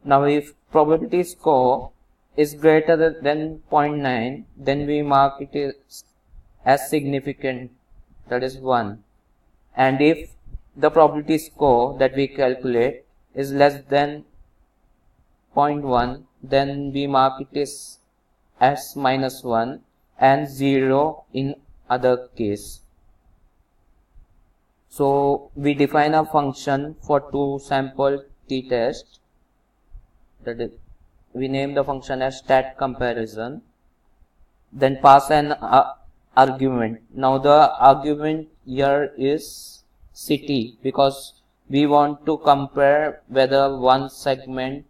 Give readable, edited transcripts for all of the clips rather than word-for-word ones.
Now if probability score is greater than 0.9, then we mark it as significant, that is 1. And if the probability score that we calculate is less than 0.1, then we mark it as -1 and 0 in other case. So we define a function for two sample t-test, that is, we name the function as stat comparison, then pass an argument. Now the argument here is city, because we want to compare whether one segment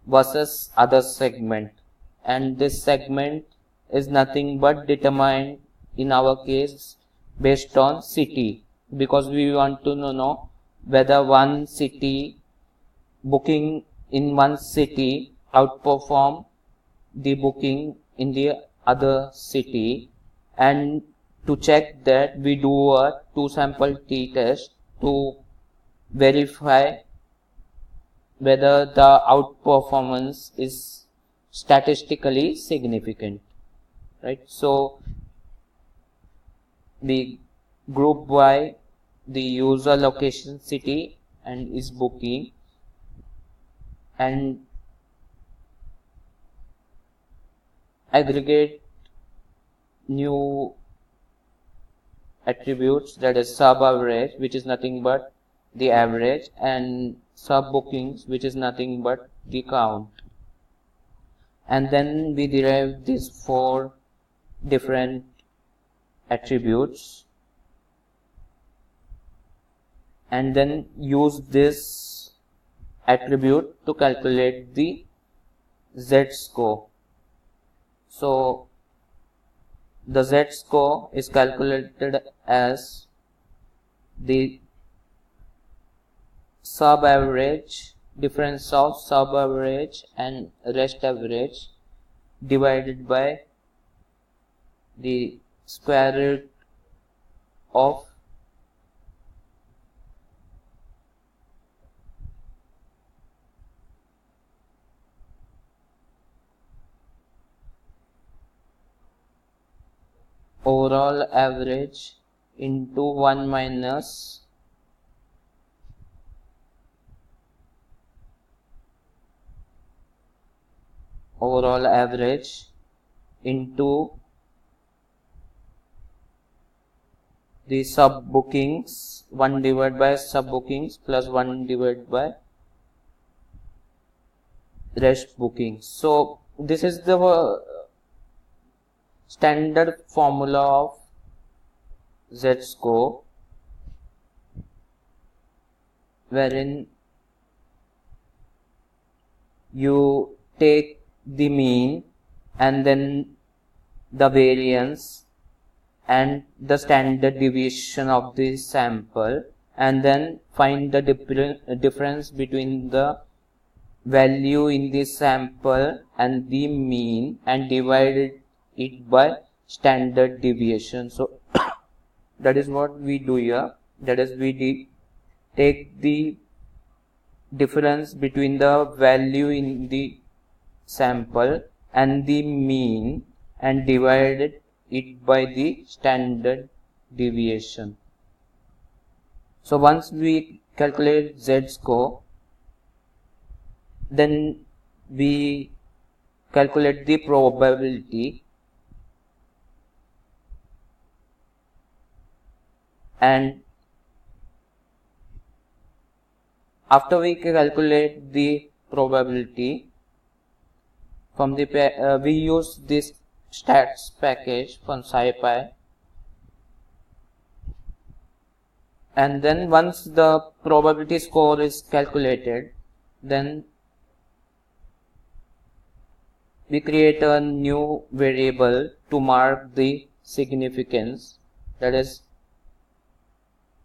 versus other segment, and this segment is nothing but determined in our case based on city, because we want to know whether one city booking in one city outperform the booking in the other city. And to check that, we do a two sample t-test to verify whether the outperformance is statistically significant, right? So we group by the user location city and is booking, and aggregate new attributes, that is sub average, which is nothing but the average, and sub bookings, which is nothing but the count. And then we derive these 4 different attributes and then use this attribute to calculate the z-score. So the z-score is calculated as the sub-average, difference of sub-average and rest average divided by the square root of overall average into 1 minus overall average into the sub bookings, 1 divided by sub bookings plus 1 divided by rest bookings. So this is the standard formula of z-score, wherein you take the mean and then the variance and the standard deviation of the sample, and then find the difference between the value in the sample and the mean and divide it by standard deviation. So that is what we do here, that is we take the difference between the value in the sample and the mean and divide it by the standard deviation. So once we calculate z-score, then we calculate the probability, and after we calculate the probability from the we use this stats package from SciPy, and then once the probability score is calculated, then we create a new variable to mark the significance, that is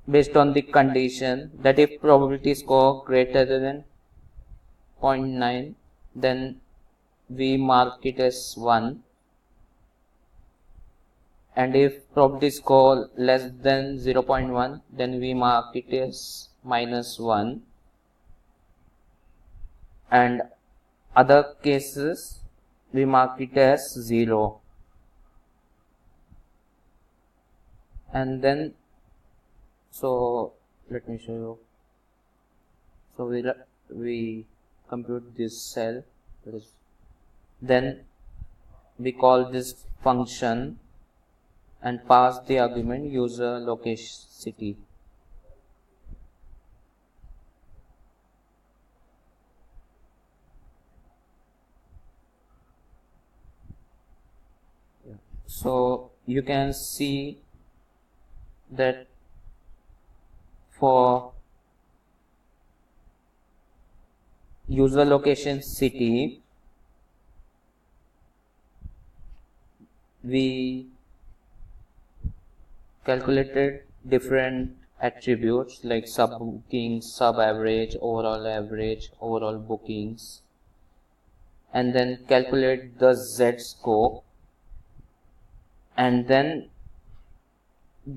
based on the condition that if probability score greater than 0.9, then we mark it as 1, and if probability score less than 0.1, then we mark it as -1, and other cases we mark it as 0. And then, so let me show you. So we compute this cell, then we call this function and pass the argument user location city. So you can see that for user location city, we calculated different attributes like sub bookings, sub average, overall bookings, and then calculate the Z scope, and then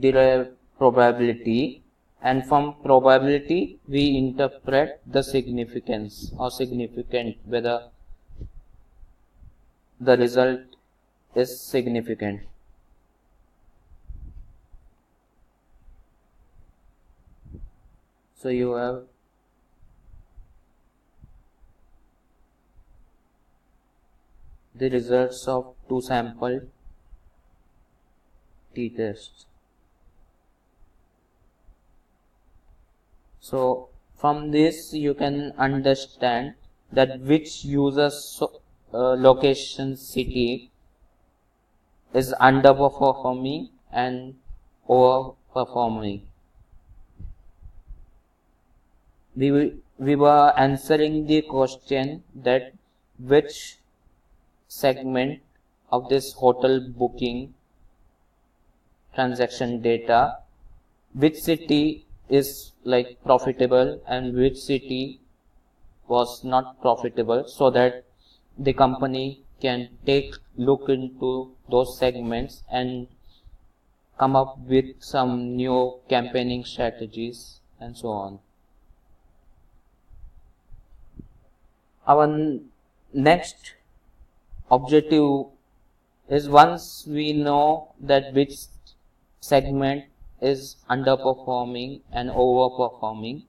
derive probability, and from probability we interpret the significance or significant, whether the result is significant. So you have the results of 2 sample t-tests. So from this you can understand that which user location city is underperforming and overperforming. We were answering the question that which segment of this hotel booking transaction data, which city is like profitable and which city was not profitable, so that the company can look into those segments and come up with some new campaigning strategies and so on. Our next objective is, once we know that which segment is underperforming and overperforming,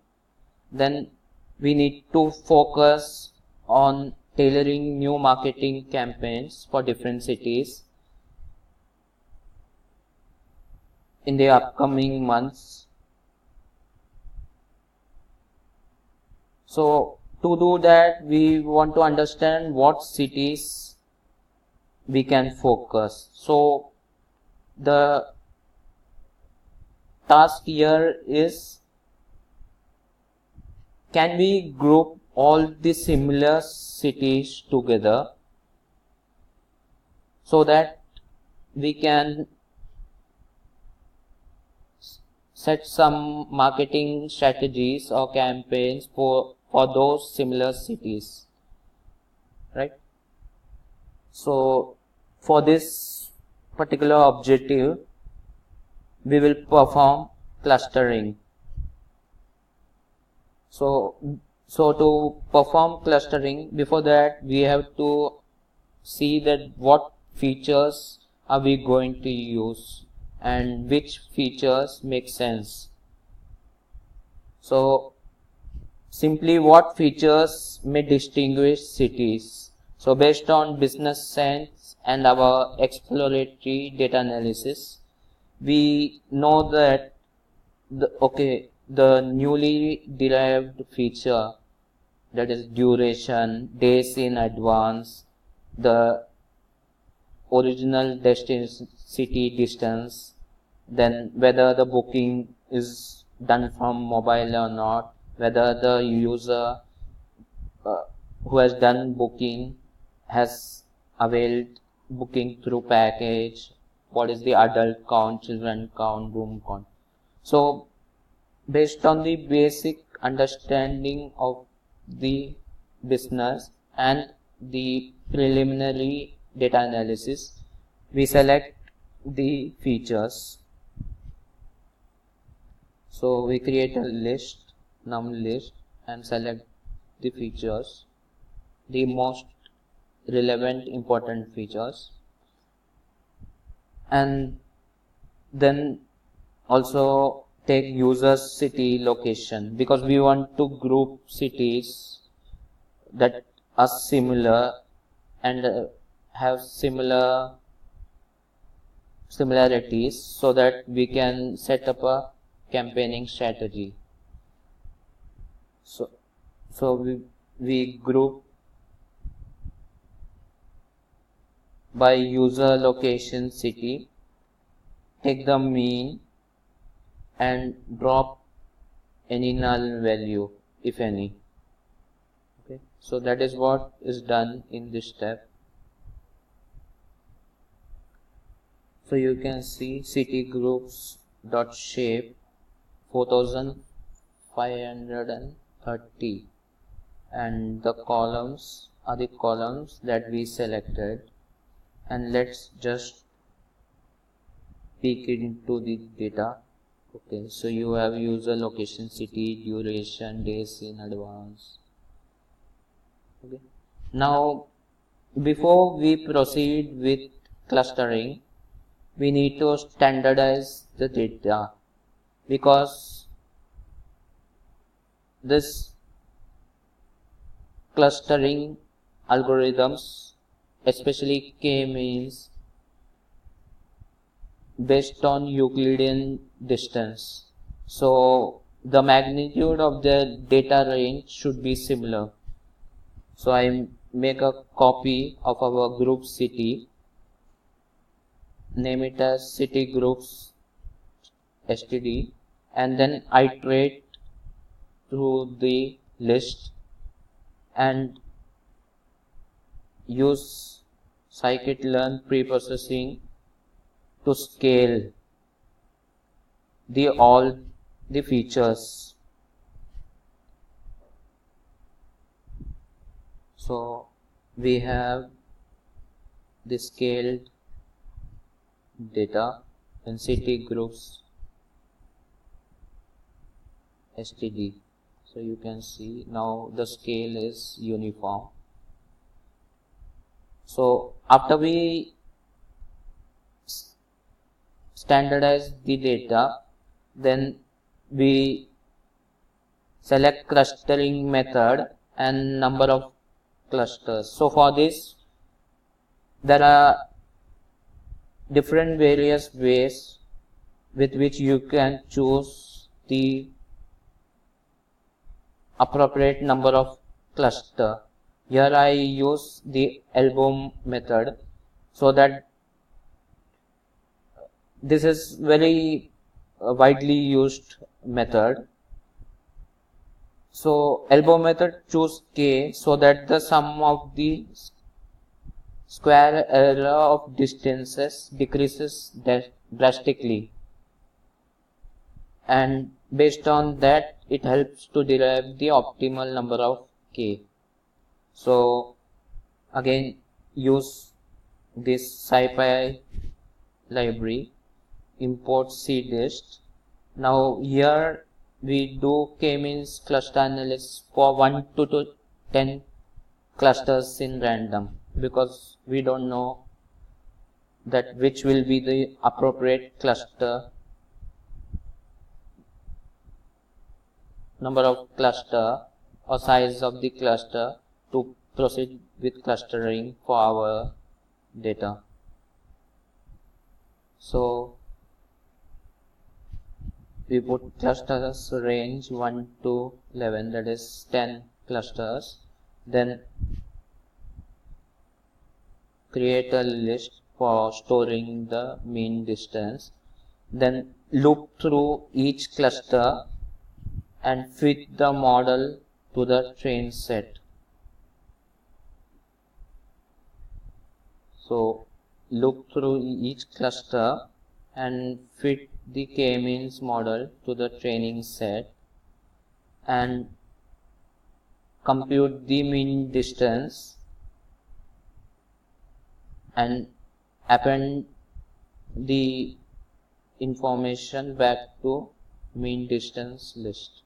then we need to focus on tailoring new marketing campaigns for different cities in the upcoming months. So to do that, we want to understand what cities we can focus. So the task here is, can we group all the similar cities together so that we can set some marketing strategies or campaigns for those similar cities, right? So for this particular objective, we will perform clustering. So to perform clustering, before that we have to see that what features are we going to use and which features make sense. So simply, what features may distinguish cities? So based on business sense and our exploratory data analysis, we know that the newly derived feature, that is duration, days in advance, the original destination city distance, then whether the booking is done from mobile or not, whether the user who has done booking has availed booking through package, what is the adult count, children count, room count. So based on the basic understanding of the business and the preliminary data analysis, we select the features. So we create a list, num list, and select the features. the most relevant important features, and then also take user's city location, because we want to group cities that are similar and have similarities, so that we can set up a campaigning strategy. So we group by user location city, take the mean and drop any null value, if any. Okay, so that is what is done in this step. So you can see city groups dot shape 4530, and the columns are the columns that we selected, and let's just peek into the data. Okay, so you have user location city, duration, days in advance. Okay, now before we proceed with clustering, we need to standardize the data, because this clustering algorithms, especially k-means, based on Euclidean distance, so the magnitude of the data range should be similar. So I make a copy of our group city, name it as city groups std, and then iterate through the list and use scikit-learn preprocessing to scale all the features. So we have the scaled data in city groups std. So you can see now the scale is uniform. So after we standardize the data, then we select clustering method and number of clusters. So for this, there are different various ways with which you can choose the appropriate number of cluster. Here I use the elbow method, so that this is very widely used method. So elbow method choose k, so that the sum of the square error of distances decreases drastically, and based on that it helps to derive the optimal number of k. So again use this scipy library, import cdist. Now here we do k-means cluster analysis for 1 to 10 clusters in random, because we don't know that which will be the appropriate cluster, number of cluster or size of the cluster to proceed with clustering for our data. So we put clusters range 1 to 11, that is 10 clusters, then create a list for storing the mean distance, then loop through each cluster and fit the model to the train set. So loop through each cluster and fit the k-means model to the training set, and compute the mean distance and append the information back to mean distance list.